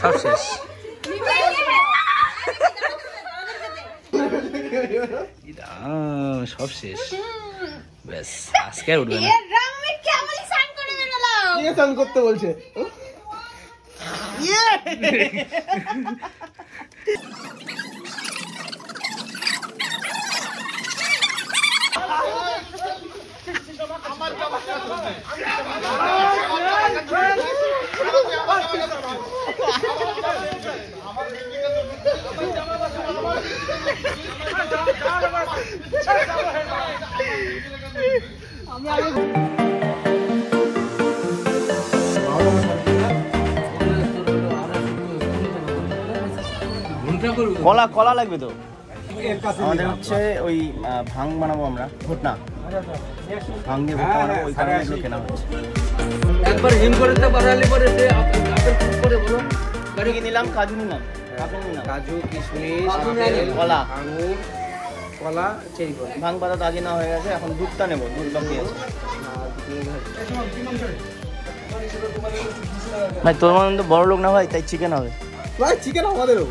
সব শেষ। সব শেষ ব্যাস, আজকে আর উঠবে না। স্নান করতে বলছে। কলা কলা লাগবে তো। আমাদের হচ্ছে ওই ভাং বানাবো আমরা, ঘুটনা ভাং দিয়ে ঘুটনা বানাবো, ওই কারণে এগুলো কেনা হচ্ছে। একবার হিম করে বাড়ালে পরে করে বলো গাড়ি কি নিলাম, কাজু নিলাম, কাজু কিশমিশ কলা আঙুর কলা চেরি কলা। ভাং পাতা তো আগে না হয়ে গেছে, এখন দুধটা নেবো, দুধ বাকি আছে। ভাই তোর মতন তো বড় লোক না ভাই, তাই চিকেন হবে ভাই। চিকেন আমাদেরও,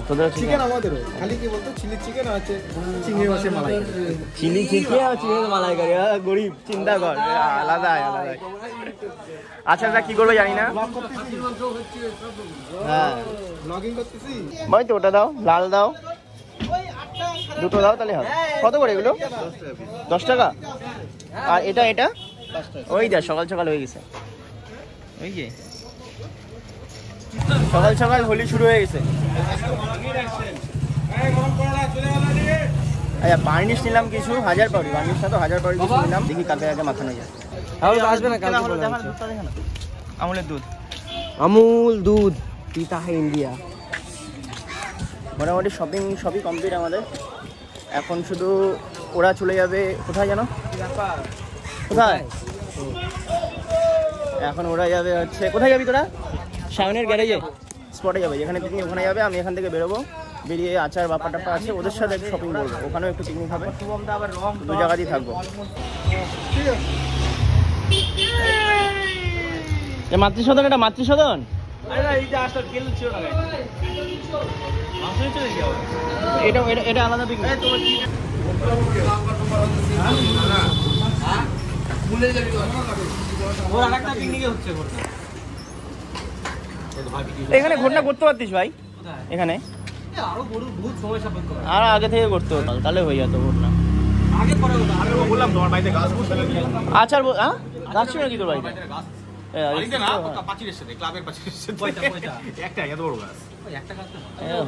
তোদের চিকেন আমাদেরও, খালি কি বলতো চিলি চিকেন আছে, চিংড়ি মাছের মালাইকারি। চিলি চিকেন আর চিকেন মালাইকারি, গরিব চিন্তা কর, আলাদা আলাদা। আচ্ছা এটা কি করবো জানি না। হ্যাঁ ব্লগিং করতেছি ভাই, তো ওটা দাও, লাল দাও, দুটো দাও তাহলে হবে। কত করে এগুলো? 10 টাকা। আর এটা এটা ওই দেখ সকাল সকাল হয়ে গেছে, ওই যে সকাল সকাল হোলি শুরু হয়ে গেছে। আচ্ছা বার্নিশ নিলাম কিছু, 1000 পাউরি বার্নিশটা তো 1000 পাউরি কিছু নিলাম, দেখি কালকে আগে মাখানো যায়। আসবে না কালকে বলে আমুলের দুধ, আমুল দুধ পিতা है इंडिया। মোটামুটি সবই কমপ্লিট আমাদের। এখন শুধু ওরা চলে যাবে কোথায় জানো, কোথায় এখন ওরা যাবে হচ্ছে, কোথায় যাবি তোরা? সামনের গ্যারেজে স্পটে যাবে, যেখানে পিকনিক ওখানে যাবে। আমি এখান থেকে বেরোবো, বেরিয়ে আচার ব্যাপার টাপা আছে ওদের সাথে শপিং করবো, ওখানেও একটু পিকনিক হবে, দু জায়গাতেই থাকবো। মাতৃসদন, এটা মাতৃসদন, এটা এটা আলাদা পিকনিক। এখানে ঘটনা করতে পারতিস ভাই, এখানে আর আগে থেকে করতে হতো, তাহলে হয়ে যেত ঘটনা। আচ্ছা গাছ ছিল নাকি তোর বাড়িতে?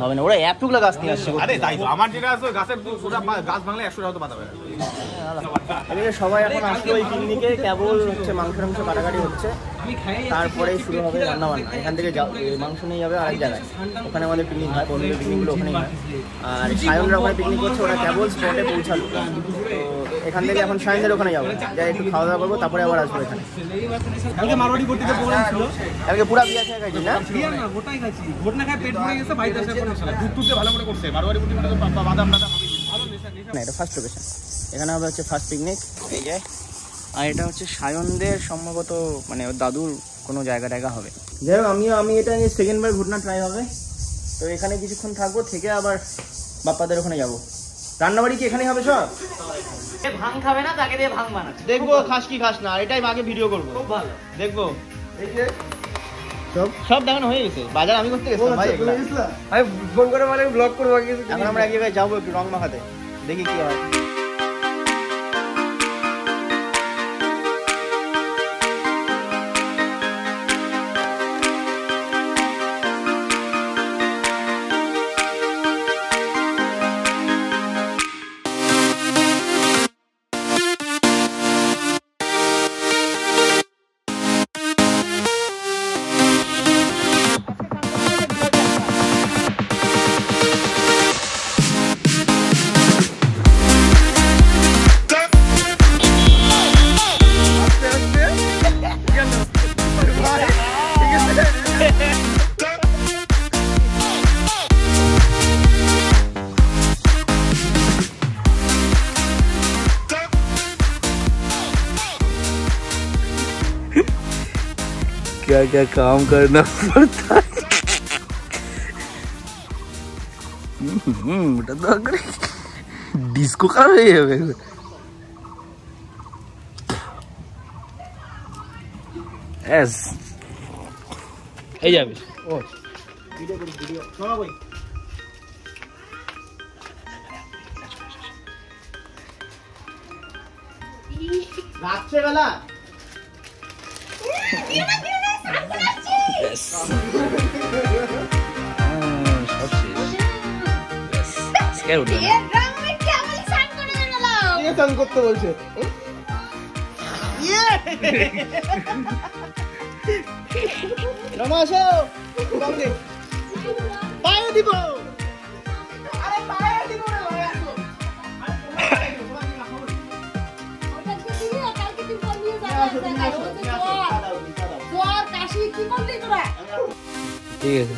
হবে না, ওরা এতগুলো গাছ নিয়ে আসছে। আমার যেটা আছে গাছের গাছ ভাঙলে 100 টাকা পাতা হবে। সবাই এখন আসলো ওই পিকনিকে, কেবল হচ্ছে মাংস কাটাকাটি হচ্ছে, তারপরে শুরু হবে রান্না বান্না। এখান থেকে মাংস নিয়ে যাবে আরেক জায়গায়, ওখানে আমাদের পিকনিক হয়, বন্ধুদের পিকনিকগুলো ওখানেই হয়। আর সায়নরা ওখানে পিকনিক করছে, ওরা কেবল স্পটে পৌঁছালো। তো এখান থেকে এখন সায়নদের ওখানে যাবো, যাই একটু খাওয়া দাওয়া করবো, তারপরে আবার আসবো এখানে। কালকে মারওয়াড়ি করতে প্রোগ্রাম ছিল, কালকে পুরা বিয়া খেয়ে খাইছি না, বিয়ার না গোটাই খাইছি, গোটা খায় পেট ভরে গেছে। ভাই দাসে দুধ টুধ ভালো করে করছে, মারওয়াড়ি বুটি মানে বাদাম টাদাম না। এটা ফার্স্ট লোকেশন, এখানে হবে হচ্ছে ফার্স্ট পিকনিক, এই যায়। আর এটা হচ্ছে সায়নদের সম্ভবত মানে ওর দাদুর কোনো জায়গা হবে। যাই হোক আমি এটা নিয়ে সেকেন্ডবার ঘটনা ট্রাই হবে। তো এখানে কিছুক্ষণ থাকবো, থেকে আবার বাপ্পাদের ওখানে যাবো। রান্নাবাড়ি কি এখানেই হবে সব? ভাং খাবে না, তাকে দিয়ে ভাং বানাচ্ছে, দেখবো খাস কি খাস না। আর এটাই আগে ভিডিও করবো, খুব ভালো দেখবো। সব দেখানো হয়ে গেছে, বাজার আমি করতে গেছিলাম ভাই, আমি ফোন করে বলে ব্লগ করবো। এখন আমরা এক জায়গায় যাবো একটু রং মাখাতে, দেখি কি হয়। क्या क्या काम करना पड़ता है। ওটা তো আগে ডিস্কো কার হয়ে যাবে। এস এই যাবে ও ভিডিও করি ভিডিও শোনা কই রাত্রেবেলা করতে বলছে রমা আসো পায়ে দিব আরে পায়ে দিব রে ভাই আসো ঠিক আছে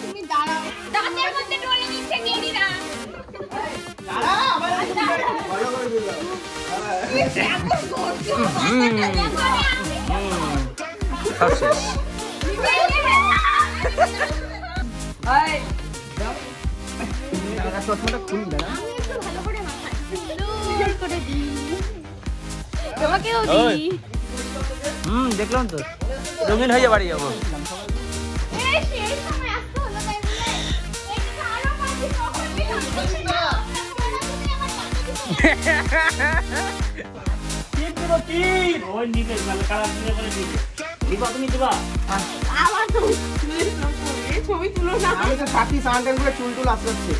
তুমি দাঁড়াও দাঁতের মধ্যে ডলে নিচ্ছে গেড়িরা দাঁড়া আমার ভালো করে দিল সব শেষ চশমাটা খুলবে না তোমাকেও ওই। দিই দেখলাম তো রঙিন হয়ে বাড়ি যাবো সেই সময় আসতে হলো তাই বলে এই যে আরো মাঝে কখন দিই না আবার তো ছবি তুলো না আমি তো সাথী সান্ডেল গুলো চুল টুল আসছে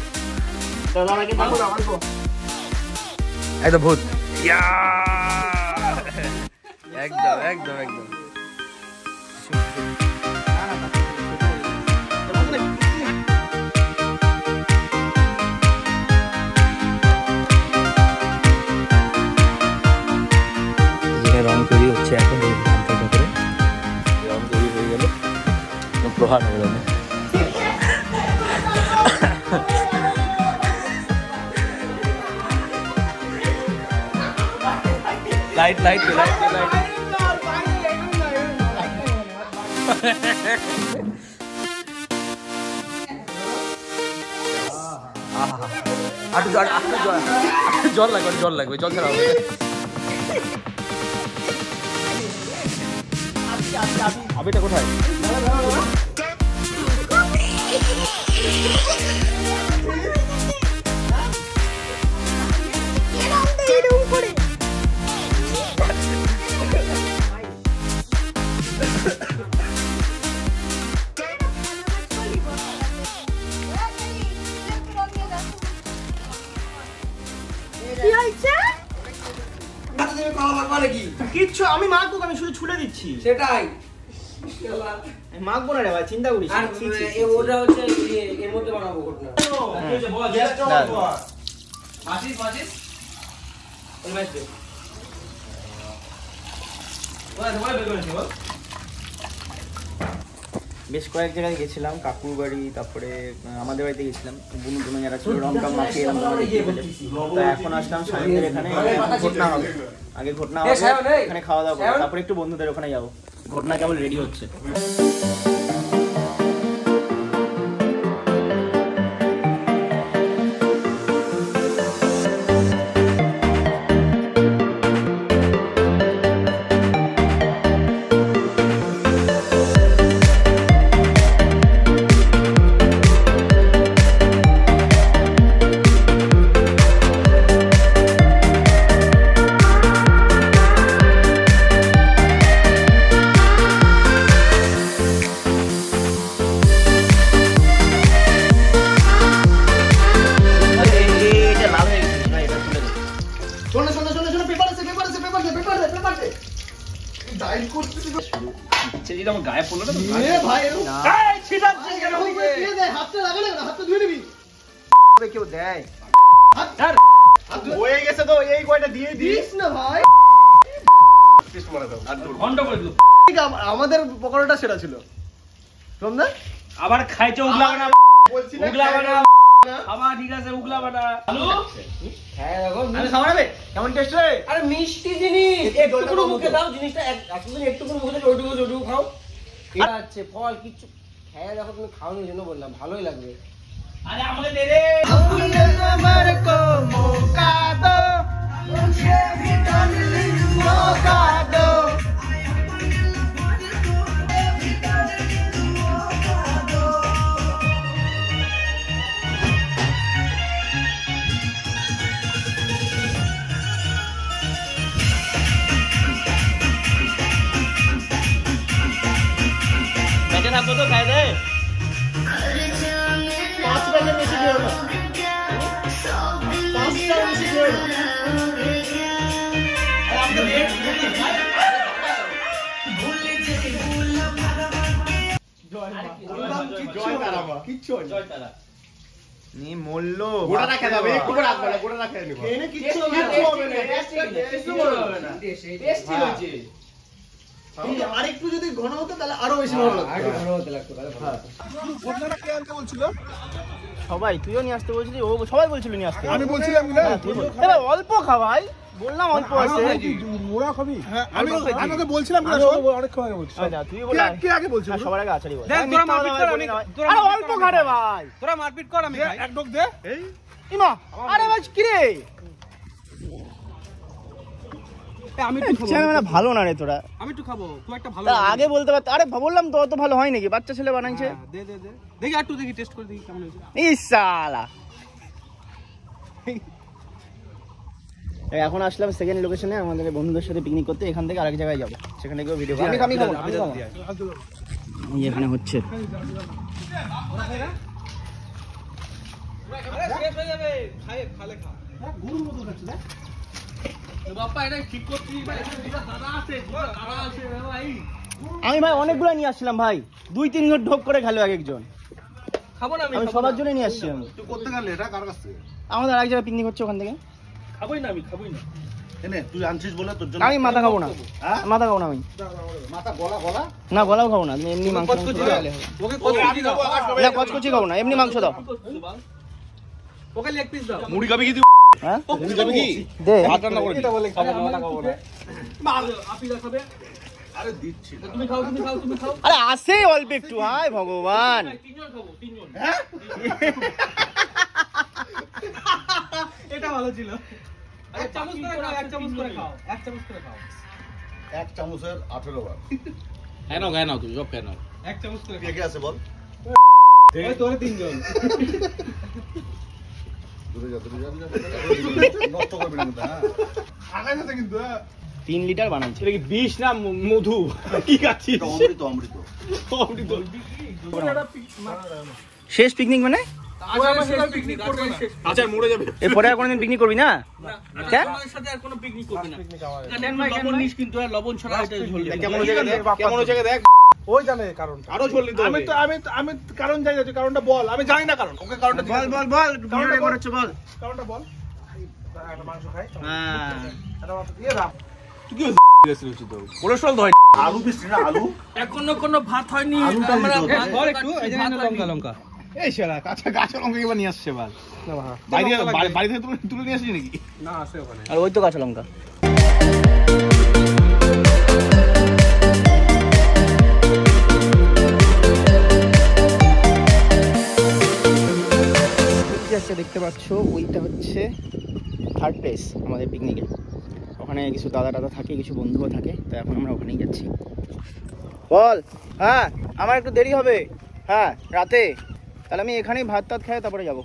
একদম ভূত একদম একদম একদম এখানে রং তৈরি হচ্ছে এখন করে রং তৈরি হয়ে গেল প্রহার হয়ে গেল লাইট লাইট লাইট লাইট জল লাগবে জল লাগবে জল ছাড়া হবে আবিটা কোথায় এরকম করে কি হয়েছে কিচ্ছু আমি মাখবো আমি শুধু ছুলে দিচ্ছি সেটাই আমি মাখবো না রে ভাই চিন্তা করিস আর ওটা হচ্ছে এর মধ্যে বানাবো ঘটনা মাসিস মাসিস ওই মাস দে ওরা তোমার বের করেছি বল বেশ কয়েক জায়গায় গেছিলাম কাকুর বাড়ি তারপরে আমাদের বাড়িতে গেছিলাম বুনু টুনু যারা ছিল রংটা মাখিয়ে এলাম তো এখন আসলাম সাহেবদের এখানে ঘটনা হবে আগে ঘটনা হবে এখানে খাওয়া দাওয়া করবো তারপরে একটু বন্ধুদের ওখানে যাবো ঘটনা কেবল রেডি হচ্ছে গায়ে পড়লো না ভাই হাতটা লাগালে না হাতটা ধুয়ে নিবি কেউ দেয় হয়ে গেছে তো এই কয়টা দিয়ে দিস দিস না ভাই ঘন্টা করে দিল আমাদের পকোড়াটা সেটা ছিল তোমরা আবার খাইছে উগলাবে না উগলাবে না খাবার ঠিক আছে উগলাবা না আলু হ্যাঁ দেখো আমি খাওয়াবে কেমন টেস্ট রে আরে মিষ্টি জিনিস একটু করে মুখে দাও জিনিসটা আসলে একটু করে মুখে দাও ওটুকু খাও এটা আছে ফল কিছু হ্যাঁ দেখো তুমি খাওয়ানোর জন্য বললাম ভালোই লাগবে আরে আমাকে দে রে বেঁচে থাকবো তো খাই দে 5 টাকা বেশি দিও না 5 টাকা বেশি দিও না কিচ্ছু হয় না নি মল্ল গোটা রাখা যাবে একটু করে রাখবে না গোটা রাখা নেব এনে কিচ্ছু হবে না কিছু হবে না টেস্টি হয়েছে আর একটু যদি ঘন হতো তাহলে আরো বেশি ভালো লাগতো আরেকটু ভালো হতে লাগতো তাহলে ভালো হতো। ঘটনাটা কে আনতে বলছিল সবাই তুইও নিয়ে আসতে বলছিলি ও সবাই বলছিল নিয়ে আসতে আমি বলছিলাম না এবার অল্প খাওয়াই বললাম অল্প আছে মোড়া খাবি হ্যাঁ আমি ওকে বলছিলাম না অনেক খাওয়া বলছি আচ্ছা তুই বল কে আগে বলছিস হ্যাঁ, সবার আগে আচারি বল দেখ, তোরা মারপিট কর, আমি- তোরা আরে মারপিট অল্প কর, খারে ভাই তোরা মারপিট কর আমি খাই এক ডক দে এই ইমা আরে ভাই কি রে আমি একটু খাবো চ্যানেল ভালো না রে তোরা আমি একটু খাবো খুব একটা ভালো তা লাগে না। আগে বলতে পারত আরে বললাম তো অত ভালো হয় নাকি বাচ্চা ছেলে বানাইছে হ্যাঁ, দে দে দে দেখি একটু দেখি টেস্ট করে দেখি কেমন হয়েছে ইস শালা এই এখন আসলাম সেকেন্ড লোকেশনে আমাদের বন্ধুদের সাথে পিকনিক করতে এখান থেকে আরেক জায়গায় যাবো সেখানে গিয়ে ভিডিও আমি খাবো না আমি খাবো না। এই এখানে হচ্ছে শেষ হয়ে যাবে খাই খালে খা গুরুর মতো খাচ্ছে না বাপ্পা এটা ঠিক করছিস ভাই এখানে দুটো দাদা আছে রে ভাই আমি ভাই অনেকগুলো নিয়ে আসছিলাম ভাই 2-3 জন ঢোক করে খেলো এক একজন খাবো না আমি সবার জন্য নিয়ে আসছি আমি তুই করতে গেলে এটা কার কাছে আমাদের আরেক জায়গায় পিকনিক হচ্ছে ওখান থেকে খাবোই না আমি খাবোই না এনে তুই আনছিস বলে তোর জন্য আমি মাথা খাবো না হ্যাঁ? মাথা খাবো না আমি মাথা গলা না গলাও খাবো না তুমি এমনি মাংস কচকচি মাংস দাও খেলে হবে। ওকে কচকচি দাও না কচকচি খাবো না এমনি মাংস দাও ওকে লেগ পিস দাও মুড়ি খাবি কি তুই হ্যাঁ মুড়ি খাবি কি দে ভাত রান্না করে এটা বলে খাবো না খাবো না আপিলা খাবে আরে দিচ্ছি তুমি খাও তুমি খাও আরে আসে অল্প একটু হায় ভগবান তিনজন খাবো তিনজন হ্যাঁ এটা ভালো ছিল এক চামচ করে খাও এক চামচ করে খাও এক চামচ করে খাও এক চামচের 18 বার খাই নাও তুই সব খাই নাও এক চামচ করে কে কে আছে বল ওই তোরে তিনজন দূরে যা নষ্ট করবি না কিন্তু হ্যাঁ আগাইছে কিন্তু 3 লিটার বানাইছে এটা কি বিষ না মধু কি খাচ্ছিস অমৃত অমৃত শেষ পিকনিক মানে পিকনিক করবে না আচ্ছা মরে যাবে এরপরে আর কোনোদিন পিকনিক করবি না কেন আমাদের সাথে আর কোনো পিকনিক করবে না লবণ নিস কিন্তু আর লবণ ছাড়া এটা ঝোল দেবে কেমন হয়েছে দেখ কেমন হয়েছে দেখ ওই জানে কারণ আরো ঝোল নিতে হবে আমি কারণ জানি না তুই কারণটা বল আমি জানি না কারণ ওকে কারণটা বল বল বল ভিডিও রেকর্ড হচ্ছে বল কারণটা বল একটা মাংস খাই হ্যাঁ একটা মাংস দিয়ে দাও কোলেস্ট্রল ধরে আলু দিস না আলু এখনো কোনো ভাত হয়নি আলুটা আমরা দিতে হবে। ধর একটু এই যে লঙ্কা এই শালা কাঁচা গাছ লঙ্কা এবার নিয়ে আসছে বাল বাড়ি থেকে তুলে নিয়ে আসছিস নাকি না আছে ওখানে আর ওই তো কাঁচা লঙ্কা দেখতে পাচ্ছ ওইটা হচ্ছে থার্ড প্লেস আমাদের পিকনিকে ওখানে কিছু দাদা টাদা থাকে কিছু বন্ধুও থাকে তো এখন আমরা ওখানেই যাচ্ছি বল হ্যাঁ আমার একটু দেরি হবে হ্যাঁ রাতে তাহলে আমি এখানেই ভাত টাত খাই তারপরে যাবো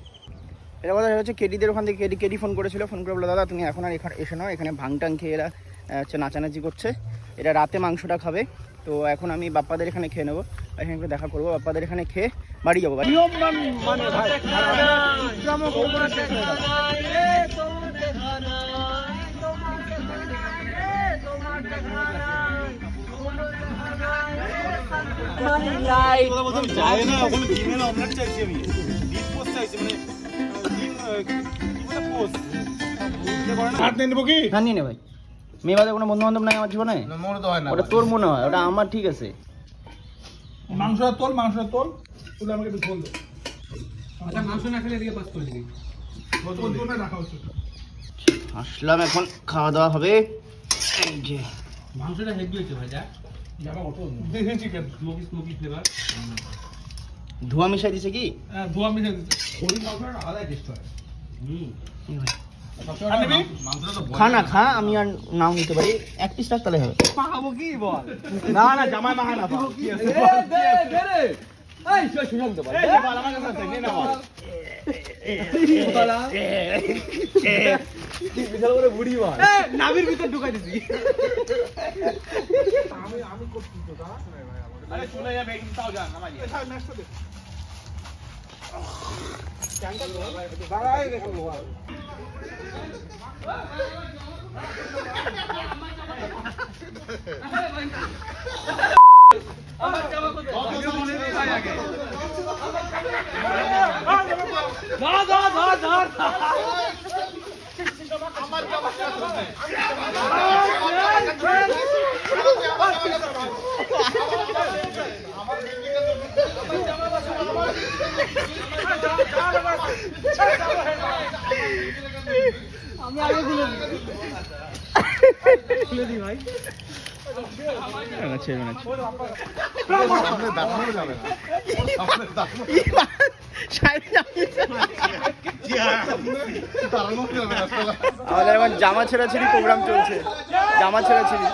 এটা কথা হচ্ছে কেডিদের ওখান থেকে কেডি ফোন করেছিল ফোন করে বলে দাদা তুমি এখন আর এখানে এসে নাও এখানে ভাংটাং খেয়ে এরা হচ্ছে নাচানাচি করছে এরা রাতে মাংসটা খাবে তো এখন আমি বাপ্পাদের এখানে খেয়ে নেবো এখানে একটু দেখা করবো বাপ্পাদের এখানে খেয়ে বাড়ি যাবো বাড়ি মানে ভাই যায় না ওখানে ডিমের অমলেট চাইছি আমি ডিম পোস্ট চাইছি মানে ডিম কি বলে পোস্ট ভাত নিয়ে নেবো কি না নিয়ে নে ভাই মেয়ে বাদে কোনো বন্ধু বান্ধব নাই আমার জীবনে মনে তো হয় না ওটা তোর মনে হয় ওটা আমার ঠিক আছে মাংসটা তোল তুলে আমাকে একটু ঝোল দে আচ্ছা মাংস না খেলে এদিকে পাস করে দিবি বোতলটা রাখা উচিত আসলাম এখন খাওয়া দাওয়া হবে এই যে মাংসটা হেভি হয়েছে ভাই যা জামা ওঠো দেখেন চিকেন স্মোকি ফ্লেভার ধোয়া মিশাই দিছে কি ধোয়া মিশে দিচ্ছে ওই মাংসটা আলাদা টেস্ট হয় খা না খা আমি আর নাও নিতে পারি এক পিস রাখ তাহলে হবে পাবো কি বল না না জামাই মাখা না কি আছে দে রে এই শুন তো বল এই বল আমার কাছে আছে নে না বল বলা বিশাল করে বুড়ি বল এই নাভির ভিতর ঢুকাই দিছি আমি করছি তো দাঁড়া ভাই আরে চলে যা বেকিং তাও যা নামাই নেক্সট দে ক্যান্ডেল দাঁড়াই দেখো আমার জামা কোথায় মনে নেই ভাই আগে ধর আমার জামা কোথায় আমি আগে খুলে দিই ভাই আমাদের এখন জামা ছেঁড়াছিড়ি প্রোগ্রাম চলছে জামা ছেঁড়াছিড়ি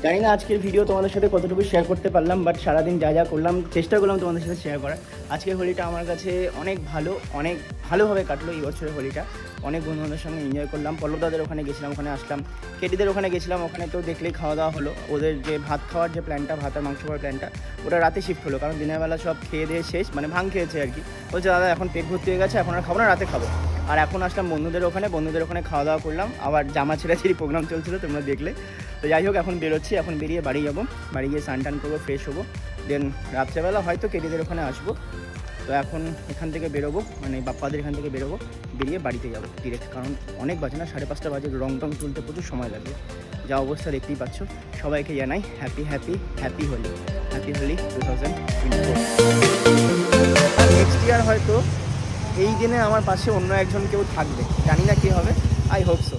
জানি না আজকের ভিডিও তোমাদের সাথে কতটুকু শেয়ার করতে পারলাম, বাট সারাদিন যা যা করলাম চেষ্টা করলাম তোমাদের সাথে শেয়ার করার। আজকের হোলিটা আমার কাছে অনেক ভালোভাবে কাটলো এই বছরের হোলিটা। অনেক বন্ধুদের সঙ্গে এনজয় করলাম। পল্লবদাদের ওখানে গেছিলাম, ওখানে আসলাম। কেটিদের ওখানে গেছিলাম, ওখানে তো দেখলেই খাওয়া দাওয়া হলো। ওদের যে ভাত খাওয়ার যে প্ল্যানটা, ভাত আর মাংস খাওয়ার প্ল্যানটা, ওটা রাতে শিফট হলো, কারণ দিনের বেলা সব খেয়ে দিয়ে শেষ, মানে ভাঙ খেয়েছে আর কি। বলছে দাদা এখন পেট ভর্তি হয়ে গেছে, এখন আর খাবো না, রাতে খাবো। আর এখন আসলাম বন্ধুদের ওখানে খাওয়া দাওয়া করলাম। আবার জামা ছেঁড়াছিড়ি প্রোগ্রাম চলছিল, তোমরা দেখলে। তো যাই হোক, এখন বেরোচ্ছি, এখন বেরিয়ে বাড়ি যাবো, বাড়ি গিয়ে স্নান টান করবো, ফ্রেশ হবো, দেন রাত্রেবেলা হয়তো কেটিদের ওখানে আসবো। তো এখন এখান থেকে বেরোবো, মানে বাপ্পাদের এখান থেকে বেরোবো, বেরিয়ে বাড়িতে যাবো ডিরেক্ট, কারণ অনেক বাজে না, 5:30 বাজে, রং টং তুলতে প্রচুর সময় লাগবে। যা অবস্থা দেখতেই পাচ্ছ। সবাইকে জানাই হ্যাপি হোলি 2024। নেক্সট ইয়ার হয়তো এই দিনে আমার পাশে অন্য একজন কেউ থাকবে, জানি না কে হবে, আই হোপ সো।